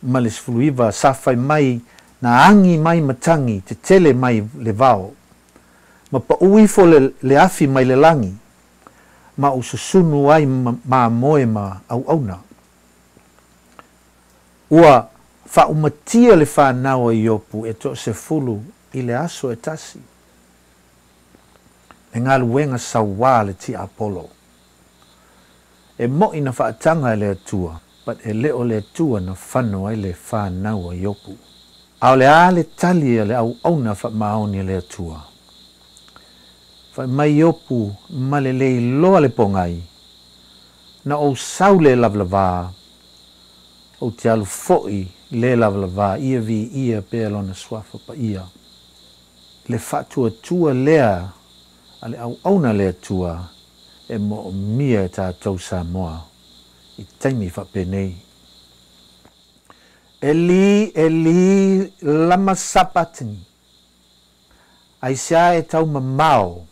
ma le sfuluiva safai mai na angi mai matangi te tele mai le vao. Ma pa uifo le afi mai le langi, ma ususunu ai ma moe ma au auna. Ua fa umatia le whanau i opu e to se fulu i le aso e tasi. E ngā luenga sa wā le ti Apollo. E mo ina whaatanga e le atua, but e leo le atua na whanau ai le whanau i opu. Au le a le tali le au auna wha maoni le atua. Whai mai opu ma le loa le pongai, na o sau le lavlava, o te alu foi le lavlava, ia vi ia pe lona swafa pa ia. Le fatua tua lea, ale au auna le atua, e mo mia e tātou Samoa, i taimi whapenei. Eli lama sapatini, aisia e tau mamao,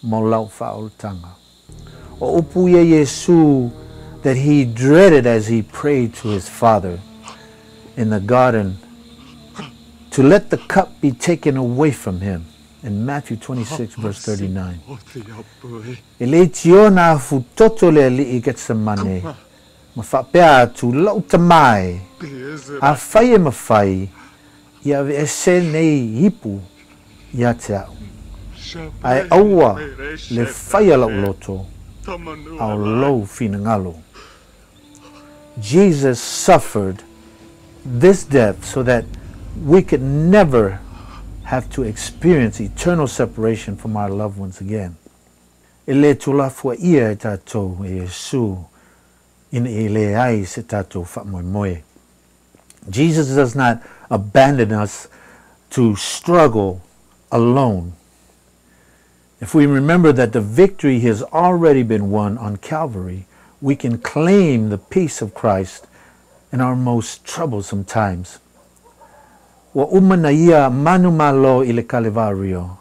mo lau whaoltanga. O upu ia Yesu, that he dreaded as he prayed to his Father in the garden to let the cup be taken away from him. In Matthew 26, verse 39. E le tio na futoto le li I Getsemane, ma whapea tu lau tamai, a whai e mawhai, ia ve ese nei hipu, ia te au. Ai aua le whai alau loto, au lou finangalo. Jesus suffered this death so that we could never have to experience eternal separation from our loved ones again. E le tulafua ia e tātou e Yesu in e le ai se tātou whamoemoe. Jesus does not abandon us to struggle alone. If we remember that the victory has already been won on Calvary, we can claim the peace of Christ in our most troublesome times. Wa umana ia manu malo I le Calvario,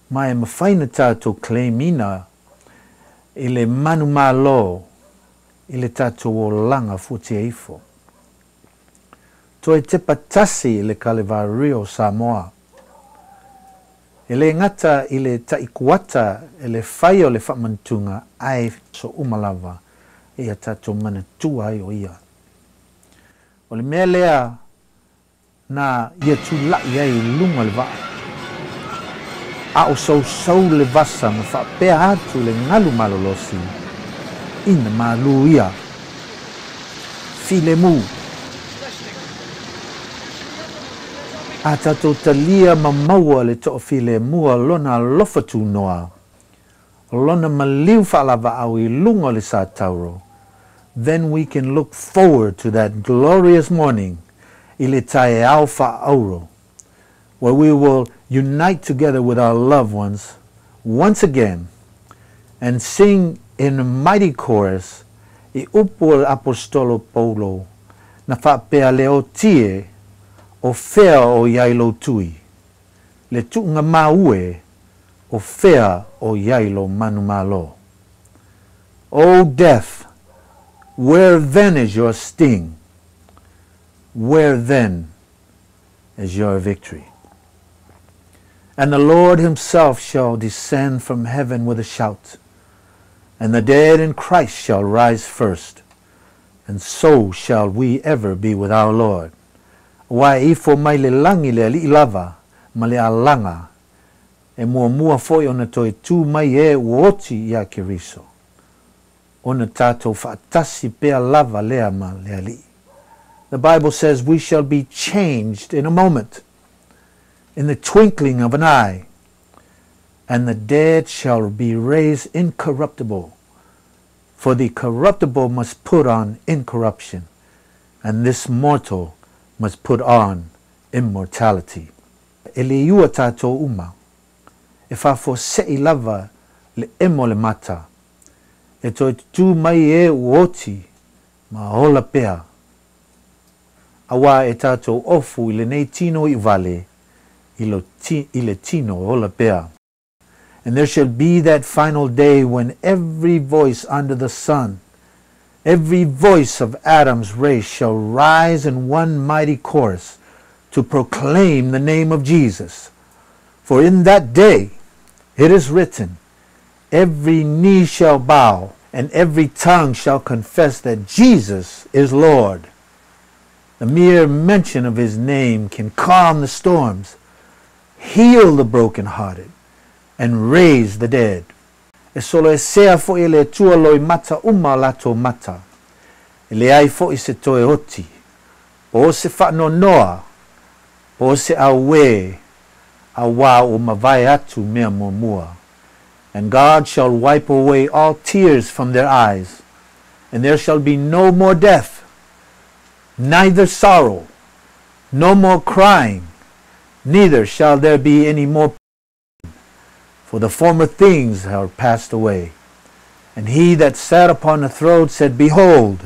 ma e mawhaina tātou claimina I le manu malo I le tātou o langa futi eifo. To e te patasi I le Calvario Samoa. E le ngata I le taikuata e le whai o le whamantunga ai so umalava e a tātou manatua ai o ia. O le mea lea na ia tu lai ai lunga le waa. A o sau le vasa ma whapea atu le ngalu malolosi. Ina malu ia. File mu. A tatou talia ma maua le to file mua lona lofa tu noa. Lona maliu whalava au I lunga le sa tauro. Then we can look forward to that glorious morning I le tae alpha auro, where we will unite together with our loved ones once again and sing in a mighty chorus I upo apostolo Paulo na whapea leo tie o fea o yailo tui, le tuunga maue o fea o yailo manumalo. O death, where then is your sting? Where then is your victory? And the Lord himself shall descend from heaven with a shout, and the dead in Christ shall rise first, and so shall we ever be with our Lord. Wai ifo mai le langi le ali lava, ma le alanga, e mua foi ona toi tu mai e uoti ia kiriso. Ona tato whaatasi pea lava lea ma le ali. The Bible says we shall be changed in a moment, in the twinkling of an eye, and the dead shall be raised incorruptible. For the corruptible must put on incorruption, and this mortal must put on immortality. E le iua tātou uma, e whafo sei lava le emo le mata, e toi tu mai e uoti ma hola pea. Awa e tātou ofu I le nei tino I vale, I le tino hola pea. And there shall be that final day when every voice under the sun Every voice of Adam's race shall rise in one mighty chorus to proclaim the name of Jesus. For in that day it is written, every knee shall bow and every tongue shall confess that Jesus is Lord. The mere mention of his name can calm the storms, heal the brokenhearted, and raise the dead. E solo e sea fo i le tua loi mata uma lato mata. E le ai fo i se toe oti. O se whano noa. O se awe. A wā o mawai atu mea mua. And God shall wipe away all tears from their eyes. And there shall be no more death. Neither sorrow. No more crying. Neither shall there be any more pain. For the former things are passed away. And he that sat upon the throne said, Behold,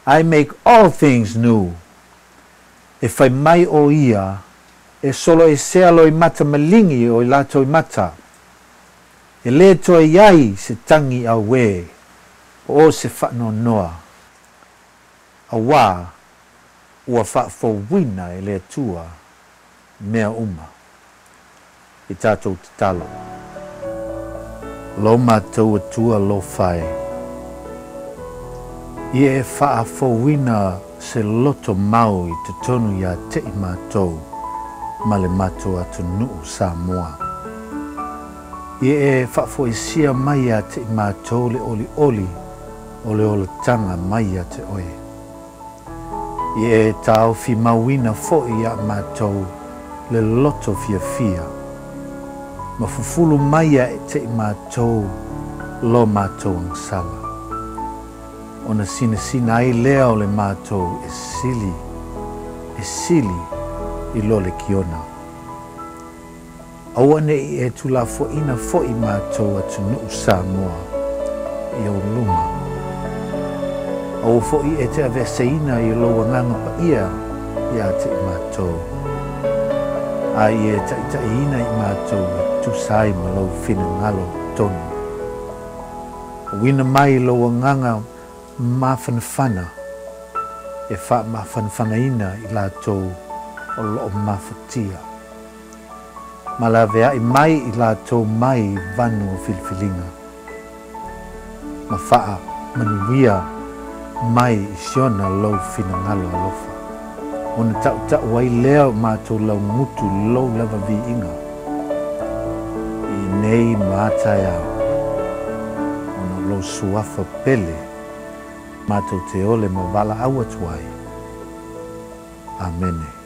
I make all things new. E whai mai o ia, e solo e sea loi mata malingi o i lato i mata. E le toa iai se tangi a we, o se whano noa. A wā, ua whaafowina e le tua, mea uma. I tātou te talo. Lo mātou atua lo whai. I e whaafowina se loto mau i te tonu ia te i mātou, ma le mātou atu nuu Samoa. I e whaafoisia mai a te i mātou le oli oli, o le ola tanga mai a te oe. I e tau fi mawina fo i a mātou le loto fia fia. Ma fufulu mai a te i mātou lo mātou ang sala. Ona sina ai lea o le mātou e sili i lo le kiona. Aua ne i e tula fo ina fo i mātou atu nuu Samoa i o luma. Aua fo i e te aveseina i lo wanganga pa ia i a te i mātou. A i e ta ina i mātou tu sai ma lau whina ngalo tonu. Wina mai lo wanganga mawhanawhana e wha mawhanawhana ina i lātou o loo mawhatia. Ma la vea i mai i lātou mai vanu o filfilinga. Ma wha manuia mai i siona lau whina ngalo alofa. Ona tau wai leo mātou lau ngutu lau lava vi inga. I nei mātai au. Ona lo suafa pele. Mātou te ole ma wala awa tuai. Amene.